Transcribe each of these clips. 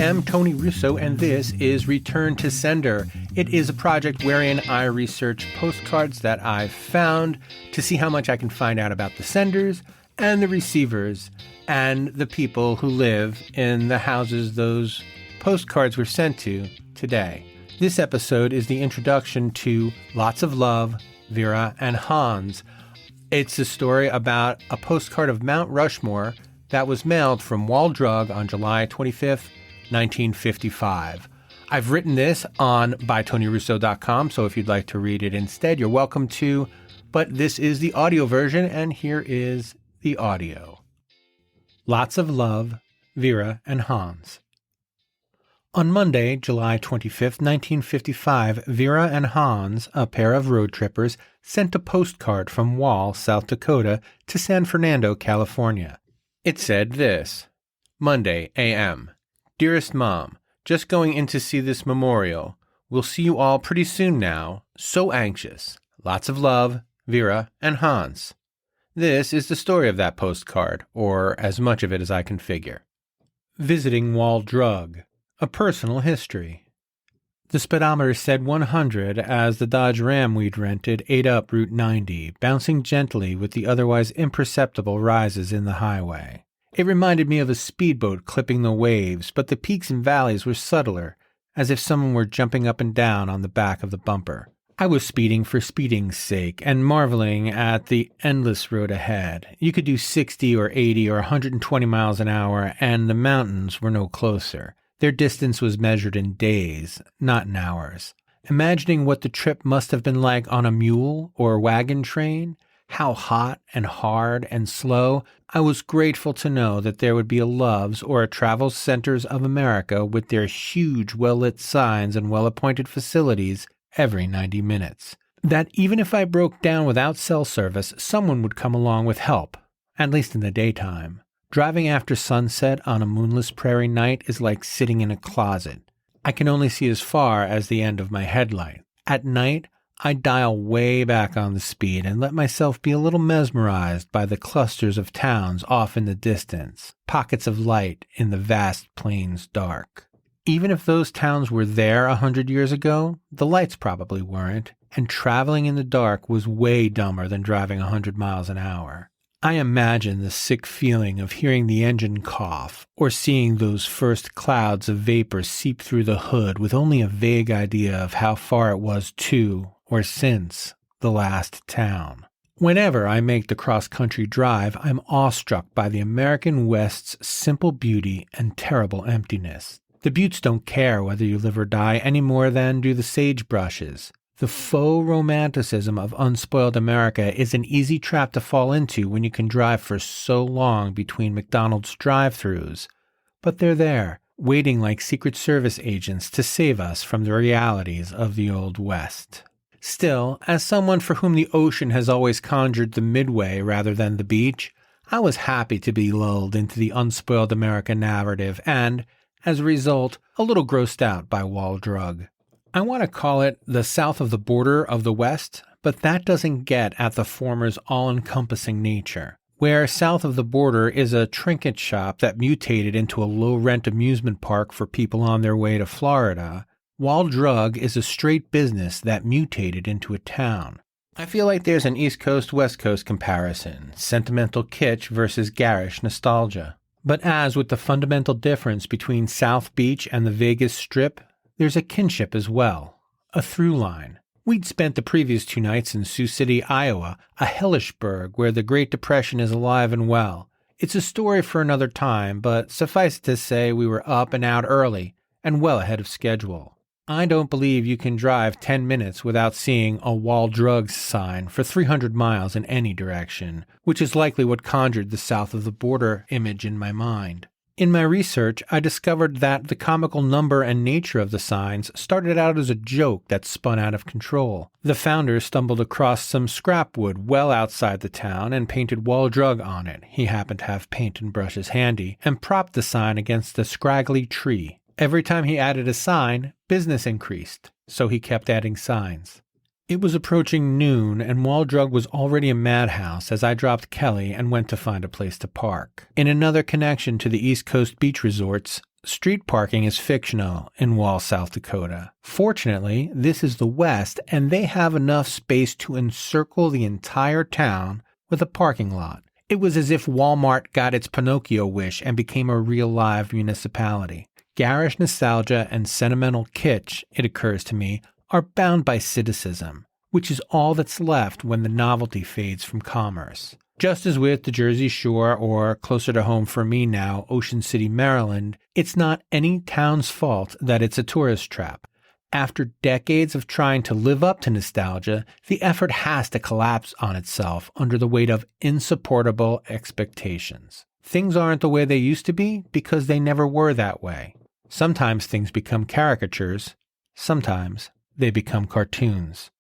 am Tony Russo, and this is Return to Sender. It is a project wherein I research postcards that I've found to see how much I can find out about the senders and the receivers and the people who live in the houses those postcards were sent to today. This episode is the introduction to Lots of Love, Vera and Hans. It's a story about a postcard of Mount Rushmore that was mailed from Wall Drug on July 25th, 1955. I've written this on bytonyrusso.com, so if you'd like to read it instead, you're welcome to, but this is the audio version, and here is the audio. Lots of Love, Vera and Hans. On Monday, July 25th, 1955, Vera and Hans, a pair of road trippers, sent a postcard from Wall, South Dakota, to San Fernando, California. It said this: Monday, a.m. Dearest Mom, just going in to see this memorial. We'll see you all pretty soon now. So anxious. Lots of love, Vera and Hans. This is the story of that postcard, or as much of it as I can figure. Visiting Wall Drug. A personal history. The speedometer said 100 as the Dodge Ram we'd rented ate up Route 90, bouncing gently with the otherwise imperceptible rises in the highway. It reminded me of a speedboat clipping the waves, but the peaks and valleys were subtler, as if someone were jumping up and down on the back of the bumper. I was speeding for speeding's sake and marveling at the endless road ahead. You could do 60 or 80 or 120 miles an hour, and the mountains were no closer. Their distance was measured in days, not in hours. Imagining what the trip must have been like on a mule or wagon train, how hot and hard and slow, I was grateful to know that there would be a Love's or a Travel Centers of America with their huge well-lit signs and well-appointed facilities every 90 minutes. That even if I broke down without cell service, someone would come along with help, at least in the daytime. Driving after sunset on a moonless prairie night is like sitting in a closet. I can only see as far as the end of my headlight. At night, I dial way back on the speed and let myself be a little mesmerized by the clusters of towns off in the distance, pockets of light in the vast plains dark. Even if those towns were there 100 years ago, the lights probably weren't, and traveling in the dark was way dumber than driving 100 miles an hour. I imagine the sick feeling of hearing the engine cough or seeing those first clouds of vapor seep through the hood with only a vague idea of how far it was to or since the last town. Whenever I make the cross-country drive, I'm awestruck by the American West's simple beauty and terrible emptiness. The buttes don't care whether you live or die any more than do the sagebrushes. The faux romanticism of unspoiled America is an easy trap to fall into when you can drive for so long between McDonald's drive-thrus. But they're there, waiting like Secret Service agents to save us from the realities of the Old West. Still, as someone for whom the ocean has always conjured the midway rather than the beach, I was happy to be lulled into the unspoiled America narrative and, as a result, a little grossed out by Wall Drug. I want to call it the south of the border of the West, but that doesn't get at the former's all-encompassing nature. Where south of the border is a trinket shop that mutated into a low-rent amusement park for people on their way to Florida, Wall Drug is a straight business that mutated into a town. I feel like there's an East Coast-West Coast comparison, sentimental kitsch versus garish nostalgia. But as with the fundamental difference between South Beach and the Vegas Strip, there's a kinship as well, a through line. We'd spent the previous 2 nights in Sioux City, Iowa, a hellish burg where the Great Depression is alive and well. It's a story for another time, but suffice it to say we were up and out early and well ahead of schedule. I don't believe you can drive 10 minutes without seeing a Wall Drugs sign for 300 miles in any direction, which is likely what conjured the south of the border image in my mind. In my research, I discovered that the comical number and nature of the signs started out as a joke that spun out of control. The founders stumbled across some scrap wood well outside the town and painted Wall Drug on it. He happened to have paint and brushes handy, and propped the sign against a scraggly tree. Every time he added a sign, business increased, so he kept adding signs. It was approaching noon, and Wall Drug was already a madhouse as I dropped Kelly and went to find a place to park. In another connection to the East Coast beach resorts, Street parking is fictional in Wall, South Dakota. Fortunately, this is the West, and they have enough space to encircle the entire town with a parking lot. It was as if Walmart got its Pinocchio wish and became a real live municipality. Garish nostalgia and sentimental kitsch, it occurs to me, are bound by cynicism, which is all that's left when the novelty fades from commerce. Just as with the Jersey Shore, or closer to home for me now, Ocean City, Maryland, it's not any town's fault that it's a tourist trap. After decades of trying to live up to nostalgia, the effort has to collapse on itself under the weight of insupportable expectations. Things aren't the way they used to be because they never were that way. Sometimes things become caricatures. Sometimes they become cartoons.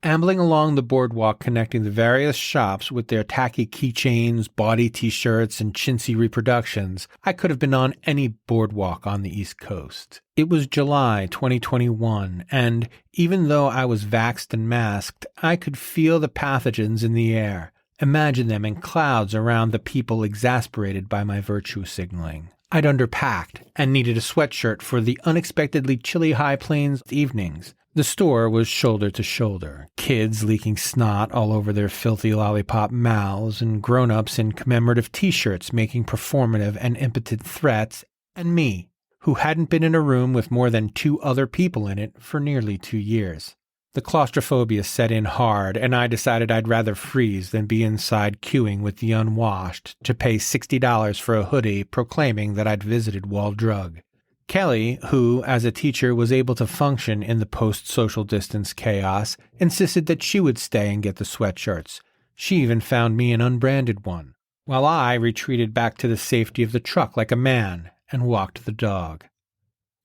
Ambling along the boardwalk connecting the various shops with their tacky keychains, bawdy t-shirts, and chintzy reproductions, I could have been on any boardwalk on the East Coast. It was July 2021, and even though I was vaxxed and masked, I could feel the pathogens in the air, imagine them in clouds around the people exasperated by my virtue signaling. I'd underpacked and needed a sweatshirt for the unexpectedly chilly high plains evenings. The store was shoulder to shoulder, kids leaking snot all over their filthy lollipop mouths and grown-ups in commemorative t-shirts making performative and impotent threats, and me, who hadn't been in a room with more than 2 other people in it for nearly 2 years. The claustrophobia set in hard, and I decided I'd rather freeze than be inside queuing with the unwashed to pay $60 for a hoodie proclaiming that I'd visited Wall Drug. Kelly, who, as a teacher, was able to function in the post-social distance chaos, insisted that she would stay and get the sweatshirts. She even found me an unbranded one, while I retreated back to the safety of the truck like a man and walked the dog.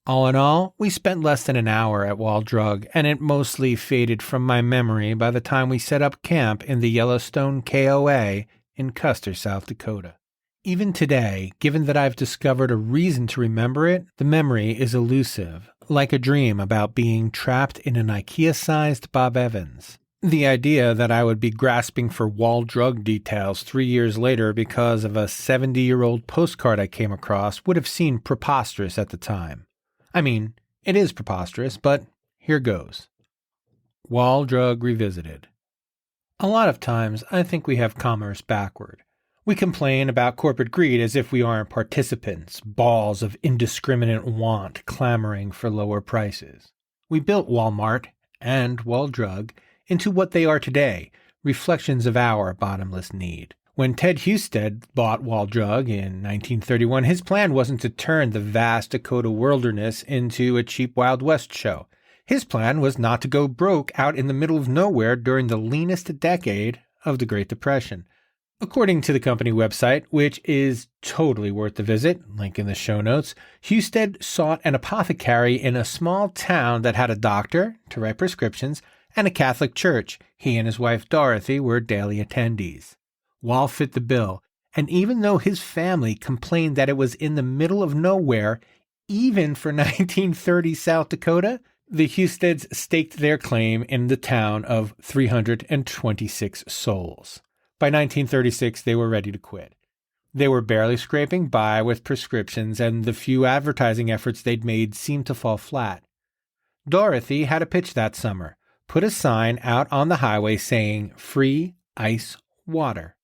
All in all, we spent less than an hour at Wall Drug, and it mostly faded from my memory by the time we set up camp in the Yellowstone KOA in Custer, South Dakota. Even today, given that I've discovered a reason to remember it, the memory is elusive, like a dream about being trapped in an IKEA-sized Bob Evans. The idea that I would be grasping for Wall Drug details 3 years later because of a 70-year-old postcard I came across would have seemed preposterous at the time. I mean, it is preposterous, but here goes. Wall Drug Revisited. A lot of times, I think we have commerce backward. We complain about corporate greed as if we aren't participants, balls of indiscriminate want clamoring for lower prices. We built Walmart and Wall Drug into what they are today, reflections of our bottomless need. When Ted Husted bought Wall Drug in 1931, his plan wasn't to turn the vast Dakota wilderness into a cheap Wild West show. His plan was not to go broke out in the middle of nowhere during the leanest decade of the Great Depression. According to the company website, which is totally worth the visit, link in the show notes, Husted sought an apothecary in a small town that had a doctor to write prescriptions and a Catholic church. He and his wife Dorothy were daily attendees. Wall fit the bill, and even though his family complained that it was in the middle of nowhere, even for 1930 South Dakota, the Husteds staked their claim in the town of 326 souls. By 1936, they were ready to quit. They were barely scraping by with prescriptions, and the few advertising efforts they'd made seemed to fall flat. Dorothy had a pitch that summer, put a sign out on the highway saying, "Free ice water."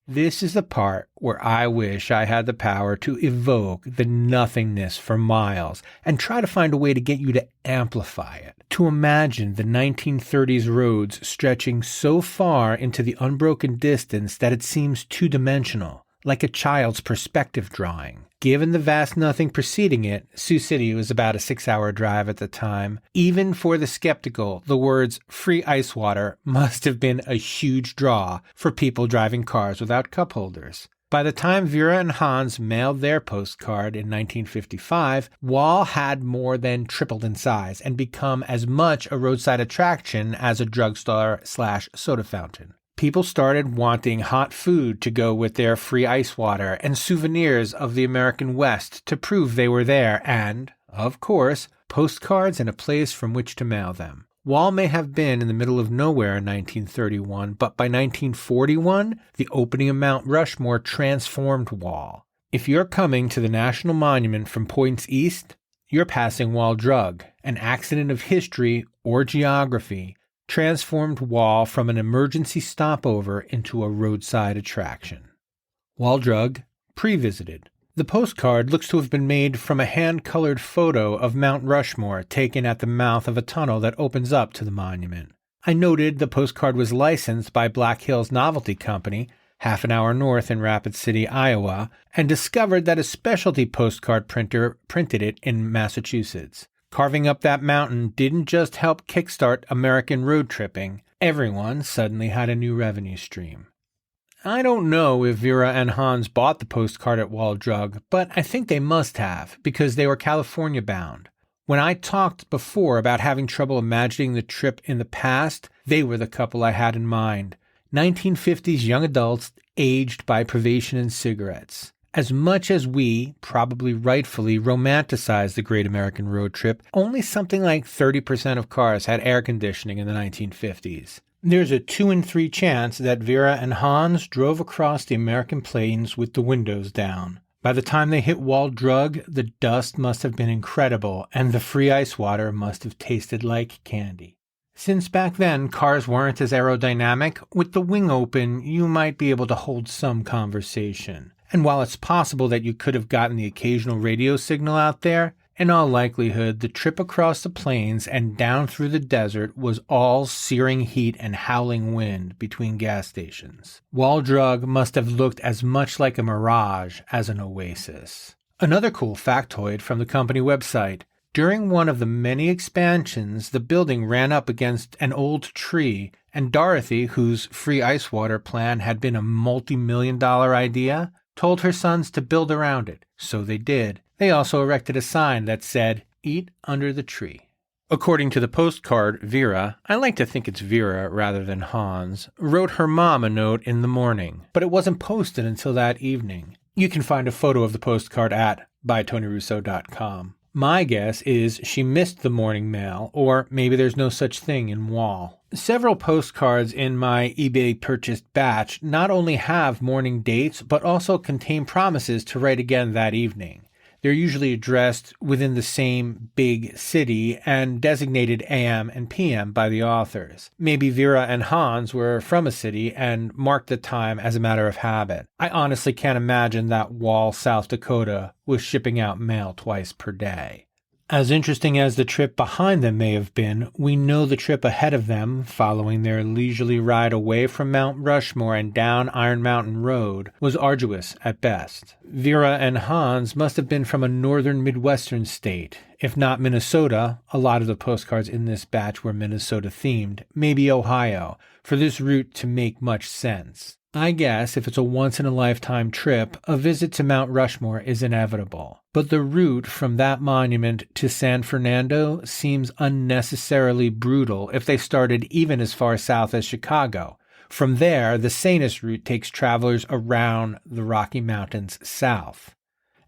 This is the part where I wish I had the power to evoke the nothingness for miles and try to find a way to get you to amplify it. To imagine the 1930s roads stretching so far into the unbroken distance that it seems two-dimensional, like a child's perspective drawing. Given the vast nothing preceding it, Sioux City was about a 6-hour drive at the time. Even for the skeptical, the words free ice water must have been a huge draw for people driving cars without cup holders. By the time Vera and Hans mailed their postcard in 1955, Wall had more than tripled in size and become as much a roadside attraction as a drugstore/soda fountain. People started wanting hot food to go with their free ice water and souvenirs of the American West to prove they were there and, of course, postcards and a place from which to mail them. Wall may have been in the middle of nowhere in 1931, but by 1941, the opening of Mount Rushmore transformed Wall. If you're coming to the National Monument from points east, you're passing Wall Drug, an accident of history or geography, transformed Wall from an emergency stopover into a roadside attraction. Wall Drug, pre-visited. The postcard looks to have been made from a hand-colored photo of Mount Rushmore taken at the mouth of a tunnel that opens up to the monument. I noted the postcard was licensed by Black Hills Novelty Company, half an hour north in Rapid City, Iowa, and discovered that a specialty postcard printer printed it in Massachusetts. Carving up that mountain didn't just help kickstart American road tripping. Everyone suddenly had a new revenue stream. I don't know if Vera and Hans bought the postcard at Wall Drug, but I think they must have, because they were California bound. When I talked before about having trouble imagining the trip in the past, they were the couple I had in mind. 1950s young adults aged by privation and cigarettes. As much as we, probably rightfully, romanticize the Great American Road Trip, only something like 30% of cars had air conditioning in the 1950s. There's a 2 in 3 chance that Vera and Hans drove across the American plains with the windows down. By the time they hit Wall Drug, the dust must have been incredible, and the free ice water must have tasted like candy. Since back then cars weren't as aerodynamic, with the wing open you might be able to hold some conversation. And while it's possible that you could have gotten the occasional radio signal out there, in all likelihood the trip across the plains and down through the desert was all searing heat and howling wind between gas stations. Wall Drug must have looked as much like a mirage as an oasis. Another cool factoid from the company website. During one of the many expansions, the building ran up against an old tree, and Dorothy, whose free ice water plan had been a multi-million-dollar idea, told her sons to build around it. So they did. They also erected a sign that said, "Eat under the tree." According to the postcard, Vera, I like to think it's Vera rather than Hans, wrote her mom a note in the morning, but it wasn't posted until that evening. You can find a photo of the postcard at bytonyrusso.com. My guess is she missed the morning mail, or maybe there's no such thing in Wall. Several postcards in my eBay purchased batch not only have morning dates, but also contain promises to write again that evening. They're usually addressed within the same big city and designated AM and PM by the authors. Maybe Vera and Hans were from a city and marked the time as a matter of habit. I honestly can't imagine that Wall, South Dakota was shipping out mail twice per day. As interesting as the trip behind them may have been, we know the trip ahead of them, following their leisurely ride away from Mount Rushmore and down Iron Mountain Road, was arduous at best. Vera and Hans must have been from a northern Midwestern state. If not Minnesota, a lot of the postcards in this batch were Minnesota-themed, maybe Ohio, for this route to make much sense. I guess if it's a once-in-a-lifetime trip, a visit to Mount Rushmore is inevitable. But the route from that monument to San Fernando seems unnecessarily brutal if they started even as far south as Chicago. From there, the sanest route takes travelers around the Rocky Mountains south.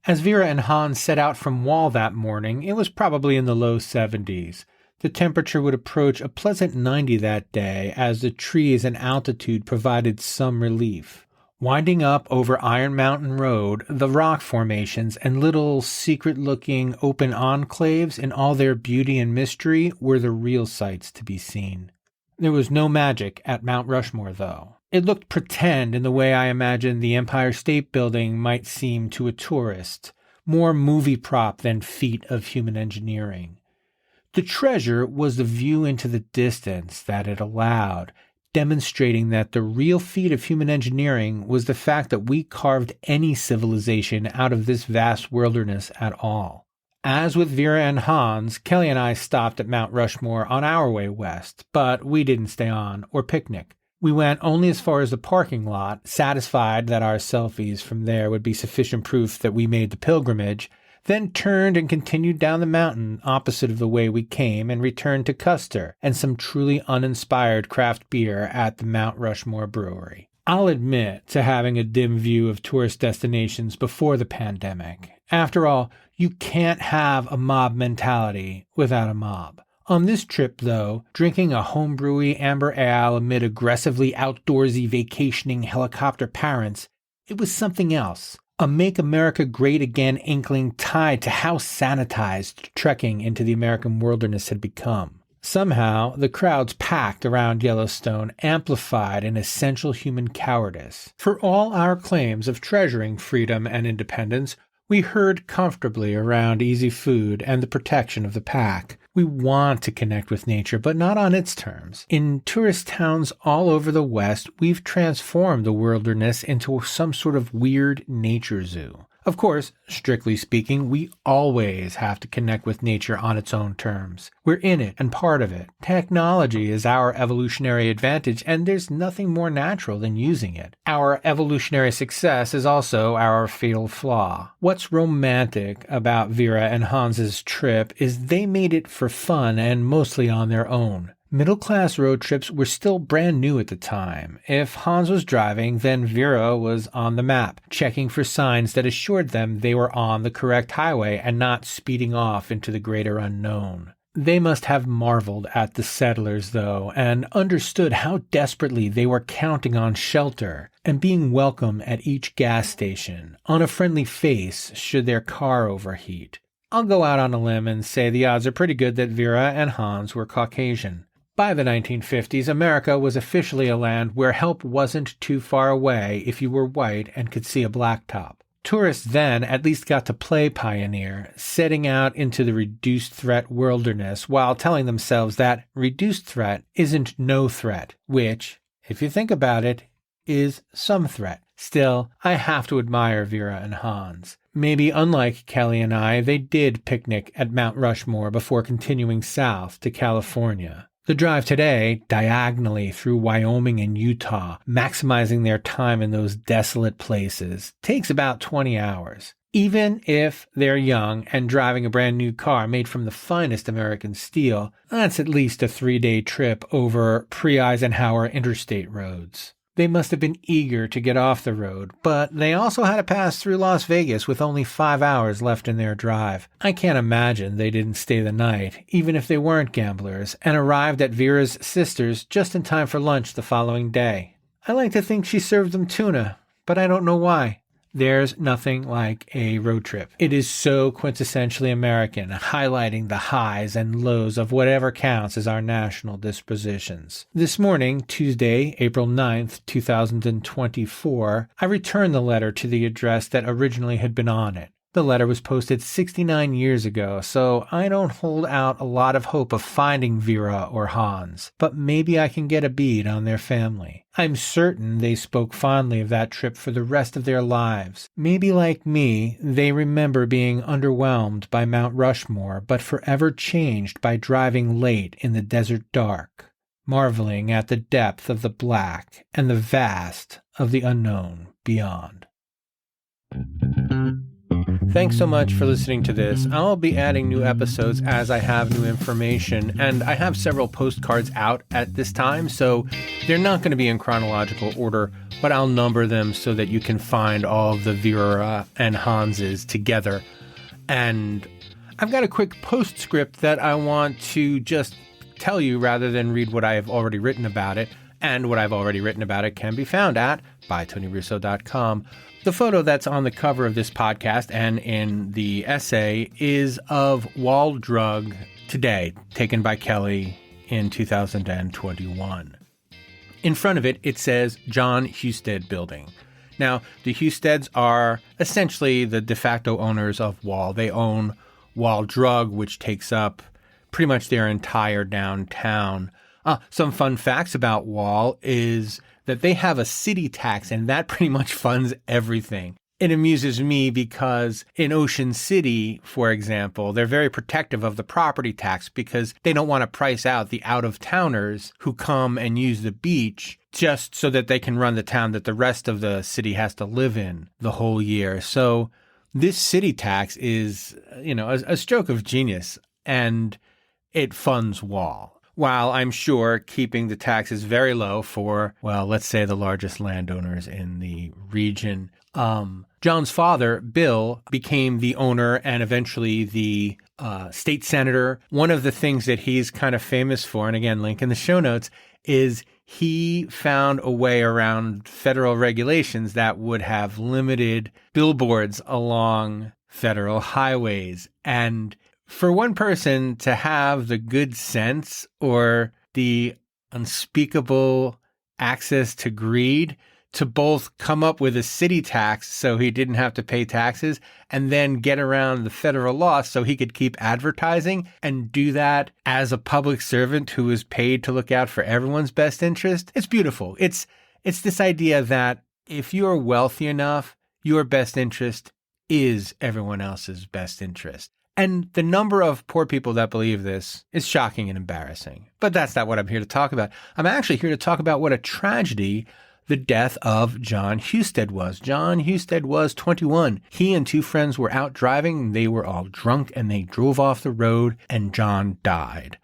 As Vera and Hans set out from Wall that morning, it was probably in the low 70s. The temperature would approach a pleasant 90 that day as the trees and altitude provided some relief. Winding up over Iron Mountain Road, the rock formations and little secret-looking open enclaves in all their beauty and mystery were the real sights to be seen. There was no magic at Mount Rushmore, though. It looked pretend in the way I imagine the Empire State Building might seem to a tourist, more movie prop than feat of human engineering. The treasure was the view into the distance that it allowed, demonstrating that the real feat of human engineering was the fact that we carved any civilization out of this vast wilderness at all. As with Vera and Hans, Kelly and I stopped at Mount Rushmore on our way west, but we didn't stay on or picnic. We went only as far as the parking lot, satisfied that our selfies from there would be sufficient proof that we made the pilgrimage, then turned and continued down the mountain opposite of the way we came and returned to Custer and some truly uninspired craft beer at the Mount Rushmore Brewery. I'll admit to having a dim view of tourist destinations before the pandemic. After all, you can't have a mob mentality without a mob. On this trip, though, drinking a homebrewy amber ale amid aggressively outdoorsy vacationing helicopter parents, it was something else. A Make America Great Again inkling tied to how sanitized trekking into the American wilderness had become. Somehow, the crowds packed around Yellowstone amplified an essential human cowardice. For all our claims of treasuring freedom and independence, we herd comfortably around easy food and the protection of the pack. We want to connect with nature, but not on its terms. In tourist towns all over the West, we've transformed the wilderness into some sort of weird nature zoo. Of course, strictly speaking, we always have to connect with nature on its own terms. We're in it and part of it. Technology is our evolutionary advantage, and there's nothing more natural than using it. Our evolutionary success is also our fatal flaw. What's romantic about Vera and Hans's trip is they made it for fun and mostly on their own. Middle-class road trips were still brand new at the time. If Hans was driving, then Vera was on the map, checking for signs that assured them they were on the correct highway and not speeding off into the greater unknown. They must have marveled at the settlers, though, and understood how desperately they were counting on shelter and being welcome at each gas station, on a friendly face should their car overheat. I'll go out on a limb and say the odds are pretty good that Vera and Hans were Caucasian. By the 1950s, America was officially a land where help wasn't too far away if you were white and could see a blacktop. Tourists then at least got to play pioneer, setting out into the reduced threat wilderness while telling themselves that reduced threat isn't no threat, which, if you think about it, is some threat. Still, I have to admire Vera and Hans. Maybe unlike Kelly and I, they did picnic at Mount Rushmore before continuing south to California. The drive today, diagonally through Wyoming and Utah, maximizing their time in those desolate places, takes about 20 hours. Even if they're young and driving a brand new car made from the finest American steel, that's at least a 3-day trip over pre-Eisenhower interstate roads. They must have been eager to get off the road, but they also had to pass through Las Vegas with only 5 hours left in their drive. I can't imagine they didn't stay the night, even if they weren't gamblers, and arrived at Vera's sister's just in time for lunch the following day. I like to think she served them tuna, but I don't know why. There's nothing like a road trip. It is so quintessentially American, highlighting the highs and lows of whatever counts as our national dispositions. This morning, Tuesday, April 9th, 2024, I returned the letter to the address that originally had been on it. The letter was posted 69 years ago, so I don't hold out a lot of hope of finding Vera or Hans, but maybe I can get a bead on their family. I'm certain they spoke fondly of that trip for the rest of their lives. Maybe like me, they remember being underwhelmed by Mount Rushmore, but forever changed by driving late in the desert dark, marveling at the depth of the black and the vast of the unknown beyond. Thanks so much for listening to this. I'll be adding new episodes as I have new information, and I have several postcards out at this time, so they're not going to be in chronological order, but I'll number them so that you can find all of the Vera and Hanses together. And I've got a quick postscript that I want to just tell you rather than read what I have already written about it, and what I've already written about it can be found at bytonyrusso.com. The photo that's on the cover of this podcast and in the essay is of Wall Drug today, taken by Kelly in 2021. In front of it, it says John Husted Building. Now, the Husteds are essentially the de facto owners of Wall. They own Wall Drug, which takes up pretty much their entire downtown. Some fun facts about Wall is that they have a city tax, and that pretty much funds everything. It amuses me because in Ocean City, for example, they're very protective of the property tax because they don't want to price out the out-of-towners who come and use the beach just so that they can run the town that the rest of the city has to live in the whole year. So this city tax is, a stroke of genius, and it funds Wall. While I'm sure keeping the taxes very low for, well, let's say the largest landowners in the region. John's father, Bill, became the owner and eventually the state senator. One of the things that he's kind of famous for, and again, link in the show notes, is he found a way around federal regulations that would have limited billboards along federal highways. And for one person to have the good sense or the unspeakable access to greed to both come up with a city tax so he didn't have to pay taxes and then get around the federal law so he could keep advertising and do that as a public servant who is paid to look out for everyone's best interest. It's beautiful. It's this idea that if you are wealthy enough, your best interest is everyone else's best interest. And the number of poor people that believe this is shocking and embarrassing. But that's not what I'm here to talk about. I'm actually here to talk about what a tragedy the death of John Husted was. John Husted was 21. He and two friends were out driving. They were all drunk and they drove off the road and John died.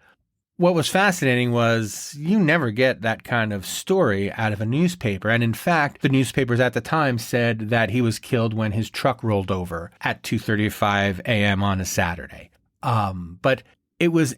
What was fascinating was you never get that kind of story out of a newspaper. And in fact, the newspapers at the time said that he was killed when his truck rolled over at 2:35 a.m. on a Saturday. But it was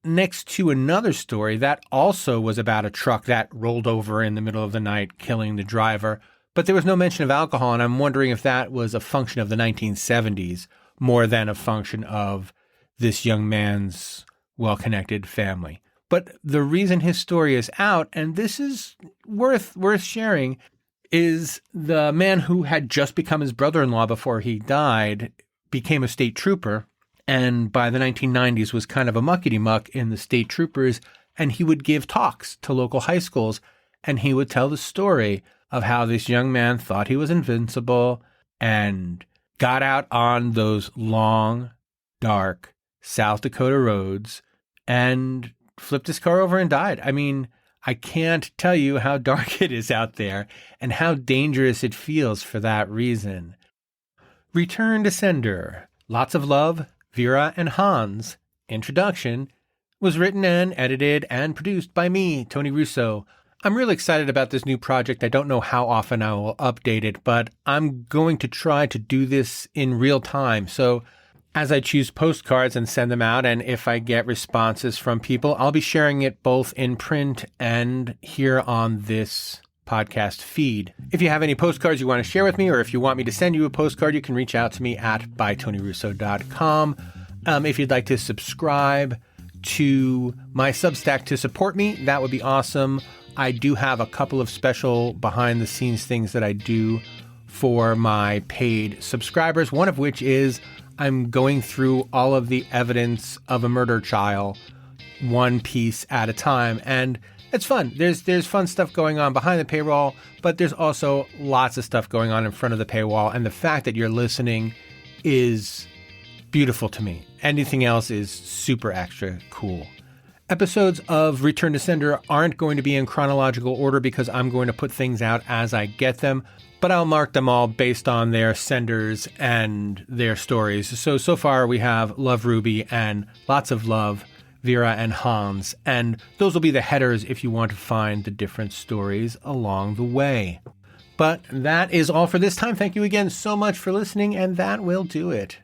next to another story that also was about a truck that rolled over in the middle of the night, killing the driver. But there was no mention of alcohol, and I'm wondering if that was a function of the 1970s more than a function of this young man's well-connected family. But the reason his story is out, and this is worth sharing, is the man who had just become his brother-in-law before he died became a state trooper, and by the 1990s was kind of a muckety-muck in the state troopers, and he would give talks to local high schools, and he would tell the story of how this young man thought he was invincible and got out on those long, dark South Dakota roads and flipped his car over and died. I mean, I can't tell you how dark it is out there and how dangerous it feels for that reason. Return to Sender. Lots of love, Vera and Hans. Introduction was written and edited and produced by me, Tony Russo. I'm really excited about this new project. I don't know how often I will update it, but I'm going to try to do this in real time. So as I choose postcards and send them out, and if I get responses from people, I'll be sharing it both in print and here on this podcast feed. If you have any postcards you want to share with me, or if you want me to send you a postcard, you can reach out to me at bytonyrusso.com. If you'd like to subscribe to my Substack to support me, that would be awesome. I do have a couple of special behind-the-scenes things that I do for my paid subscribers, one of which is I'm going through all of the evidence of a murder trial, one piece at a time, and it's fun. There's fun stuff going on behind the paywall, but there's also lots of stuff going on in front of the paywall, and the fact that you're listening is beautiful to me. Anything else is super extra cool. Episodes of Return to Sender aren't going to be in chronological order because I'm going to put things out as I get them, but I'll mark them all based on their senders and their stories. So far we have Love Ruby and Lots of Love, Vera and Hans, and those will be the headers if you want to find the different stories along the way. But that is all for this time. Thank you again so much for listening, and that will do it.